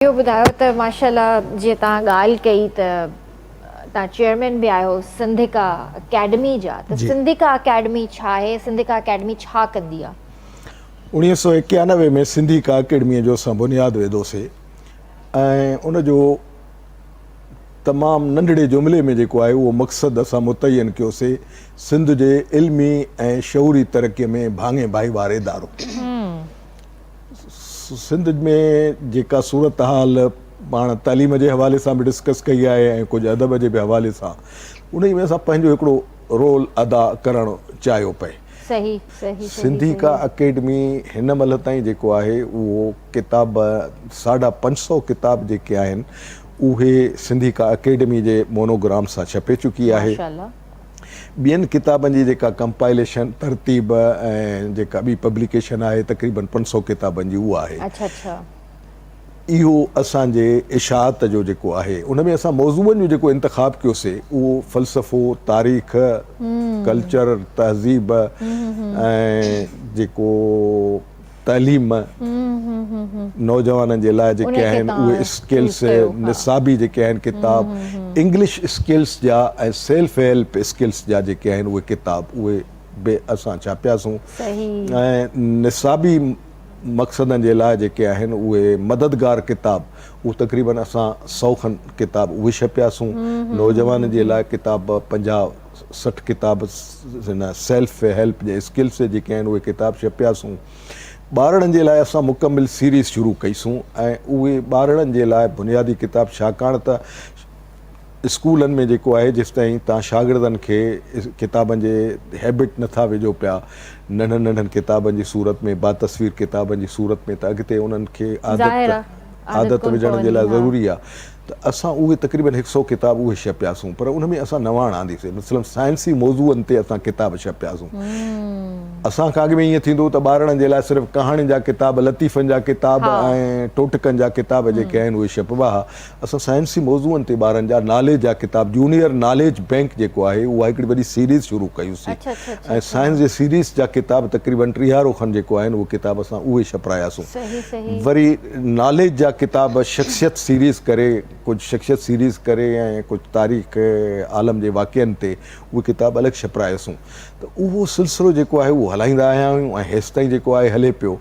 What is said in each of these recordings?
इहो ॿुधायो त माशाल्लाह जीअं तव्हां ॻाल्हि कई त तव्हां चेयरमैन बि आहियो सिंधिका अकेडमी जा, त सिंधिका अकेडमी छा आहे, सिंधिका अकेडमी छा कंदी आहे? 1991 में सिंधिका अकेडमीअ जो असां बुनियादु विधोसीं ऐं उनजो तमामु नंढड़े जुमिले में जेको आहे उहो मक़सदु असां मुतयन कयोसीं, सिंध जे इल्मी ऐं शऊरी तरक़ीअ में भाङे भाईवार इदारो। सिंध में जेका सूरत हाल पाण तालीम जे हवाले सां बि डिस्कस कई आहे ऐं कुझु अदब जे बि हवाले सां, उन में असां पंहिंजो हिकिड़ो रोल अदा करणु चाहियो पए। सही सही सिंधिका अकेडमी हिन महिल ताईं जेको आहे उहो किताब 550 किताब जेके आहिनि उहे सिंधिका अकेडमी जे मोनोग्राम सां छपे चुकी आहे। ॿियनि किताबनि जी जेका कंपाइलेशन तरतीब ऐं जेका ॿी पब्लिकेशन आहे तक़रीबन 500 किताबनि जी उहा आहे। इहो असांजे इशाअत जो जेको आहे उन में असां मौज़ूअनि जो जेको इंतख़ाब कयोसीं उहो फ़लसफ़ो, तारीख़, कल्चर, तहज़ीब ऐं जेको तइलीम, नौजवाननि जे लाइ जेके आहिनि उहे स्किल्स, निसाबी जेके आहिनि किताब, इंग्लिश स्किल्स जा ऐं सेल्फ हेल्प स्किल्स जा जेके आहिनि उहे किताब उहे बि असां छापियासीं। ऐं निसाबी मक़सदनि जे लाइ जेके आहिनि उहे मददगार किताब उहे तक़रीबन असां 100 खनि किताब उहे छपियासीं। नौजवाननि जे लाइ किताब 50-60 किताब हिन सेल्फ हेल्प जे स्किल्स जेके आहिनि उहे किताब छपियासीं। ॿारनि जे लाइ असां मुकमिल सीरीज़ शुरू कईसूं ऐं उहे ॿारनि जे लाइ बुनियादी किताब, छाकाणि त स्कूलनि में जेको आहे जेसिताईं तव्हां शागिर्दनि खे किताबनि जे हैबिट नथा विझो पिया, नंढनि नंढनि किताबनि जी सूरत में, बातस्वीर किताबनि जी सूरत में, त अॻिते उन्हनि खे आदत विझण जे लाइ ज़रूरी आहे। त असां उहे तक़रीबन 100 किताब उहे छपियासीं, पर उन में असां नवाण आंदीसीं। मतिलबु साइंसी मौज़ूअनि ते असां किताब छपियासीं। असांखां अॻु में ईअं थींदो त ॿारनि जे लाइ सिर्फ़ु कहाणियुनि जा किताब, लतीफ़नि जा किताब ऐं टोटकनि जा किताब जेके आहिनि उहे छपिबा हुआ। असां साइंसी मौज़ूअनि ते ॿारनि जा नॉलेज जा किताब, जूनियर नॉलेज बैंक जेको आहे उहा हिकिड़ी वॾी सीरीज़ शुरू कयूंसीं ऐं साइंस जे सीरीज़ जा किताब तक़रीबन 30 खनि जेको आहिनि उहे किताब असां उहे छपिरायासीं। वरी नॉलेज जा किताब शख़्सियत सीरीज़ करे, कुझु शख़्सियत सीरीज़ करे ऐं कुझु तारीख़ आलम जे वाक़िअनि ते उहे किताब अलॻि छपिरायोसीं। त उहो सिलसिलो जेको आहे उहो हलाईंदा आया आहियूं ऐं हेसि ताईं जेको आहे हले पियो।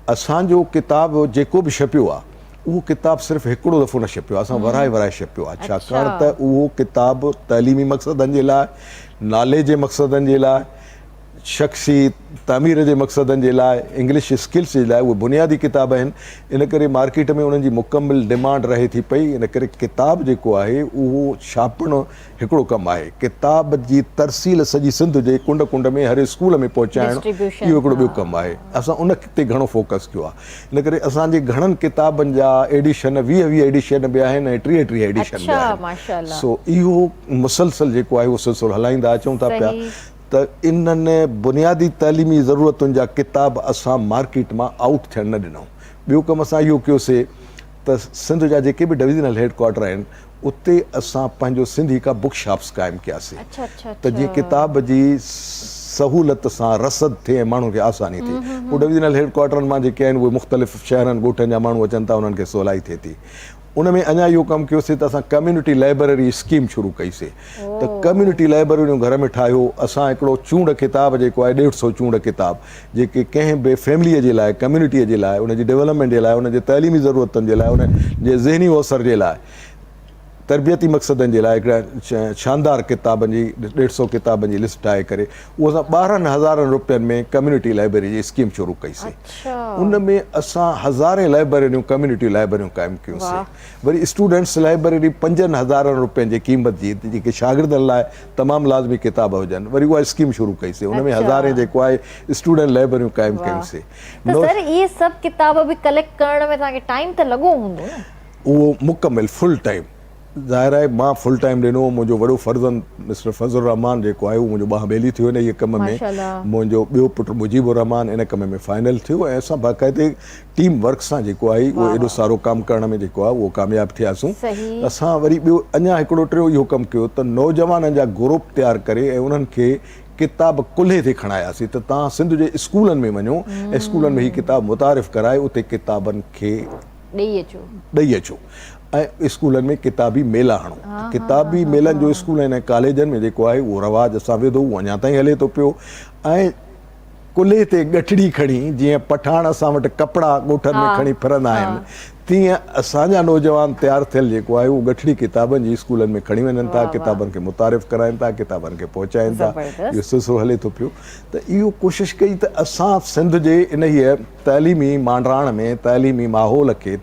असांजो किताब जेको बि छपियो आहे उहो किताब सिर्फ़ु हिकिड़ो दफ़ो न छपियो आहे, असां वराए वराए छपियो आहे, छाकाणि त उहो किताब तइलीमी मक़सदनि जे लाइ, नॉलेज जे मक़सदनि जे लाइ, शख़्सी तामीर जे मक़सदनि जे लाइ, इंग्लिश स्किल्स जे लाइ उहे बुनियादी किताब आहिनि। इन करे मार्केट में उन्हनि जी मुकमिल डिमांड रहे थी पई। इन करे किताब जेको आहे उहो छापणु हिकिड़ो कमु आहे। किताब जी तरसील सॼी सिंध जे कुंड कुंड में हर स्कूल में पहुचाइणु इहो हिकिड़ो ॿियो कमु आहे। असां उन ते घणो फोकस कयो आहे। इन करे असांजे घणनि किताबनि जा एडिशन 20 एडिशन बि आहिनि ऐं 30 एडिशन बि आहिनि। सो इहो मुसलसल जेको आहे उहो सिलसिलो हलाईंदा अचूं था पिया। त इन्हनि बुनियादी तइलीमी ज़रूरतुनि जा किताब असां मार्केट मां आउट थियणु न ॾिनऊं। ॿियो कमु असां इहो कयोसीं त सिंध जा जेके बि डिविज़नल हेडक्वाटर आहिनि उते असां पंहिंजो सिंधिका बुक शॉप्स क़ाइमु कयासीं त जीअं किताब जी सहूलियत सां रसद थिए ऐं माण्हुनि खे आसानी थिए। उहे डिविज़नल हेडक्वाटरनि मां जेके आहिनि उहे मुख़्तलिफ़ शहरनि ॻोठनि जा माण्हू अचनि था, उन्हनि खे सवलाई थिए थी। उन में अञा इहो कमु कयोसीं त असां कम्यूनिटी लाइब्रेरी स्कीम शुरू कईसीं। त कम्यूनिटी लाइब्रेरियूं घर में ठाहियो। असां हिकिड़ो चूंड किताब जेको आहे 150 चूंड किताब जेके कंहिं बि फैमिलीअ जे लाइ, कम्यूनिटीअ जे लाइ, उनजी डेवलपमेंट जे लाइ, उनजे तइलीमी ज़रूरतुनि जे लाइ, उनजे ज़हनी अवसर जे लाइ, तरबियती मक़सदनि जे लाइ हिकिड़ा शानदार किताबनि जी 150 किताबनि जी लिस्ट ठाहे करे उहो असां 12,000 रुपयनि में कम्यूनिटी लाइब्रेरी जी स्कीम शुरू कईसीं। उन में असां हज़ारे लाइब्रेरियूं, कम्यूनिटी लाइब्रेरियूं क़ाइमु कयूंसीं। वरी स्टूडेंट्स लाइब्रेरी 5,000 रुपयनि जी क़ीमत जी जेके शागिर्दनि लाइ तमामु लाज़मी किताब हुजनि, वरी उहा स्कीम शुरू कईसीं। उन में हज़ारे जेको आहे स्टूडेंट लाइब्रेरियूं क़ाइमु कयूंसीं। सर इहे सभु किताब बि कलेक्ट करण में तव्हांखे टाइम त लॻो हूंदो न? उहो मुकमिल फुल टाइम ज़ाहिर आहे मां फुल टाइम ॾिनो। मुंहिंजो वॾो फर्ज़न मिस्टर फज़लुर रहमान जेको आहे उहो मुंहिंजो ॿाहबेली थियो हिन कम में। मुंहिंजो ॿियो पुटु मुजीबुर रहमान इन कम में फाइनल थियो ऐं असां बाक़ाइदे टीम वर्क सां जेको आहे उहो एॾो सारो कमु करण में जेको आहे उहो कामयाबु थियासीं। असां वरी ॿियो अञा हिकिड़ो टियों इहो कमु कयो त नौजवाननि जा ग्रुप तयारु करे ऐं उन्हनि खे किताब कुल्हे ते खणायासीं त तव्हां सिंध जे स्कूलनि में वञो ऐं स्कूलनि में हीअ किताब मुतारिफ़ कराए उते किताबनि खे ॾेई अचो ऐं स्कूलनि में किताबी मेला हणो। किताबी मेलनि जो स्कूल ऐं कॉलेजनि में जेको आहे उहो रवाजु असां विधो, उहो अञा ताईं हले थो पियो। ऐं कुल्हे ते गठड़ी खणी जीअं पठाण असां वटि कपिड़ा ॻोठनि में खणी फिरंदा आहिनि, तीअं असांजा नौजवान तयारु थियल जेको आहे उहो गठड़ी किताबनि जी स्कूलनि में खणी वञनि था, किताबनि खे मुतारिफ़ कराइनि था, किताबनि खे पहुचाइनि था। इहो सिलसिलो हले थो पियो। त इहो कोशिशि कई त असां सिंध जे इन हीअ तइलीमी मांडराण में तइलीमी माहौल खे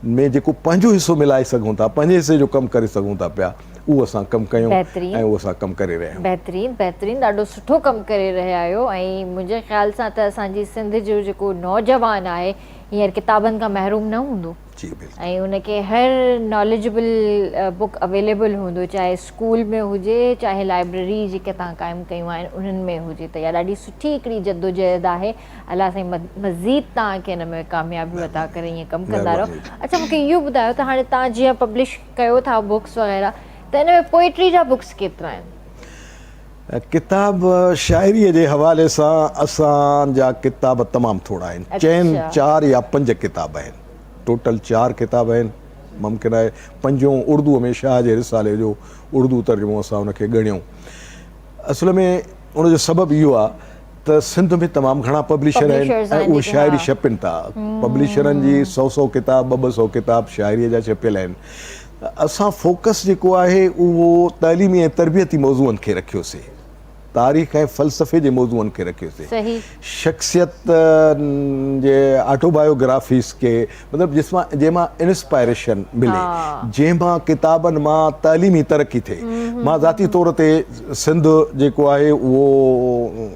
में जेको पंहिंजो हिसो मिलाए सघूं था, पंहिंजे हिसे जो कमु करे सघूं था पिया, उहो असां कमु कयूं ऐं उहो असां कमु करे रहिया आहियूं। बहितरीनु ॾाढो सुठो कमु करे रहिया आहियो। ऐं मुंहिंजे ख़्याल सां त असांजी सिंध जो जेको नौजवान आहे हींअर किताबनि खां महरूम न हूंदो ऐं उनखे हर नॉलेजेबल बुक अवेलेबल हूंदो, चाहे स्कूल में हुजे चाहे लाइब्रेरी जेके तव्हां क़ाइमु कयूं आहिनि उन्हनि में हुजे। त इहा ॾाढी सुठी हिकिड़ी जद्दोजहद आहे। अलाह साईं मज़ीद तव्हांखे हिन में कामयाबी अता करे ईअं कमु कंदा रहो। अच्छा, मूंखे इहो ॿुधायो त हाणे तव्हां जीअं पब्लिश कयो था बुक्स वग़ैरह, त हिन में पोइट्री जा बुक्स केतिरा आहिनि? किताब शाइरीअ जे हवाले सां असांजा किताब तमामु थोरा आहिनि। चइनि 4 या 5 किताब आहिनि। टोटल 4 किताब आहिनि। मुमकिन आहे 5हों उर्दूअ में शाह जे रिसाले जो उर्दू तर्जुमो असां उनखे ॻणियूं। असल में उनजो सबबु इहो आहे त सिंध में तमामु घणा पब्लिशर आहिनि ऐं उहे शाइरी छपनि था। पब्लिशरनि जी 100 किताब 200 किताब शाइरीअ जा छपियल आहिनि। असां फोकस जेको आहे उहो तइलीमी ऐं तरबियती मौज़ूअनि खे रखियोसीं, तारीख़ ऐं फ़लसफ़े जे मौज़ूअनि खे रखियोसीं। शख़्सियत जे ऑटोबायोग्राफीज़ खे मतिलबु जंहिंमां इंस्पायरेशन मिले, जंहिंमां किताबनि मां तइलीमी तरक़ी थिए। मां ज़ाती तौर ते सिंध जेको आहे उहो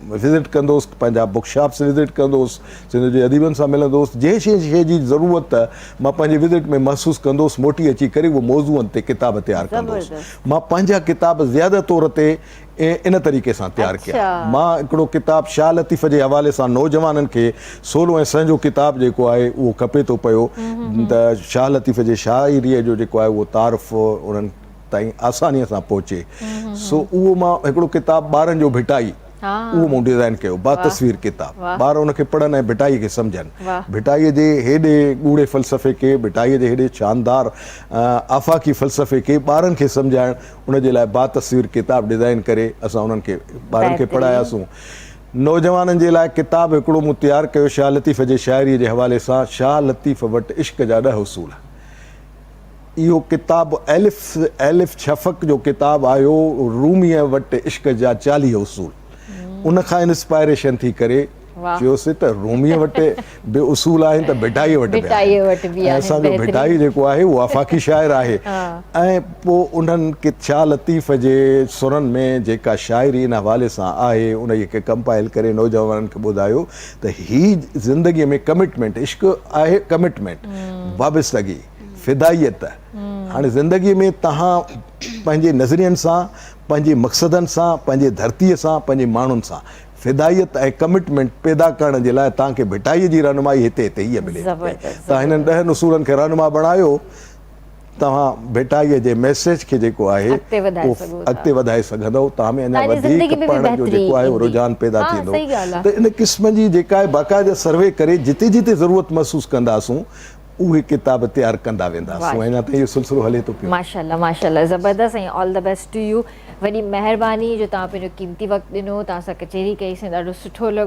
विज़िट कंदुसि, पंहिंजा बुक शॉप्स विज़िट कंदुसि, सिंध जे अदीबनि सां मिलंदुसि। जंहिं शइ जी ज़रूरत मां पंहिंजे विज़िट में महसूसु कंदुसि, मोटी अची करे उहो मौज़ूअनि ते किताब तयारु कंदुसि। मां पंहिंजा किताब ज़्यादा तौर ते इन तरीक़े सां तयारु कया। मां हिकिड़ो किताब शाह लतीफ़ जे हवाले सां नौजवाननि खे 16 ऐं संजो किताब जेको आहे उहो खपे थो पियो त शाह लतीफ़ जे शाइरीअ जो जेको आहे उहो तारीफ़ उन्हनि ताईं आसानीअ सां पहुचे। सो उहो मां हिकिड़ो किताब ॿारनि जो भिटाई उहो मूं डिज़ाइन कयो, बातस्वीर किताब। ॿार उनखे पढ़नि ऐं भिटाईअ खे सम्झनि, भिटाईअ जे हेॾे ॻूढ़े फ़लसफ़े खे, भिटाईअ जे हेॾे शानदार आफ़ाक़ी फ़लसफ़े खे ॿारनि खे सम्झाइण, उनजे लाइ बातस्वीर किताब डिज़ाइन करे असां उन्हनि खे ॿारनि खे पढ़ायासीं। नौजवाननि जे लाइ किताब हिकिड़ो मूं तयारु कयो शाह लतीफ़ जे शाइरीअ जे हवाले सां, शाह लतीफ़ वटि इश्क़ जा 10 उसूल। इहो किताब एलिफ शफ़क़ जो किताब आयो, रूमीअ वटि इश्क़ जा 40 उसूल। उनखां इंस्पायरेशन थी करे चयोसीं त रूमीअ वटि बि उसूल आहिनि त भिटाईअ वटि बि आहिनि। असांजो भिटाई जेको आहे उहो आफ़ाक़ी शाइर आहे। ऐं पोइ उन्हनि के शाह लतीफ़ जे सुरनि में जेका शाइरी इन हवाले सां आहे उन खे कंपाइल करे नौजवाननि खे ॿुधायो त हीअ ज़िंदगीअ में कमिटमेंट, इश्क़ आहे कमिटमेंट, वाबस्तगी, फिदाइयत। हाणे ज़िंदगीअ में तव्हां पंहिंजे नज़रियनि सां, पंहिंजे मक़सदनि सां, पंहिंजे धरतीअ सां, पंहिंजे माण्हुनि सां फिदाइयत ऐं कमिटमेंट पैदा करण जे लाइ तव्हांखे भिटाईअ जी रहनुमाई हिते हीअ मिले। तव्हां हिननि 10 उसूलनि खे रहनुमा बणायो, तव्हां भिटाईअ जे मैसेज खे जेको आहे अॻिते वधाए सघंदव। तव्हां में अञा वधीक पढ़ण जो जेको आहे उहो रुझान पैदा थींदो। त इन क़िस्म जी जेका आहे बाक़ाइदा सर्वे करे जिते जिते ज़रूरत महसूसु कंदासूं उहे किताब तयारु कंदा वेंदासीं। अञा त इहो सिलसिलो हले थो पियो। माशाल्लाह माशाल्लाह, ज़बरदस्त ऐं all the best to you. वॾी महिरबानी जो तव्हां पंहिंजो क़ीमती वक़्तु ॾिनो, तव्हां सां कचहरी कईसीं, ॾाढो सुठो लॻो।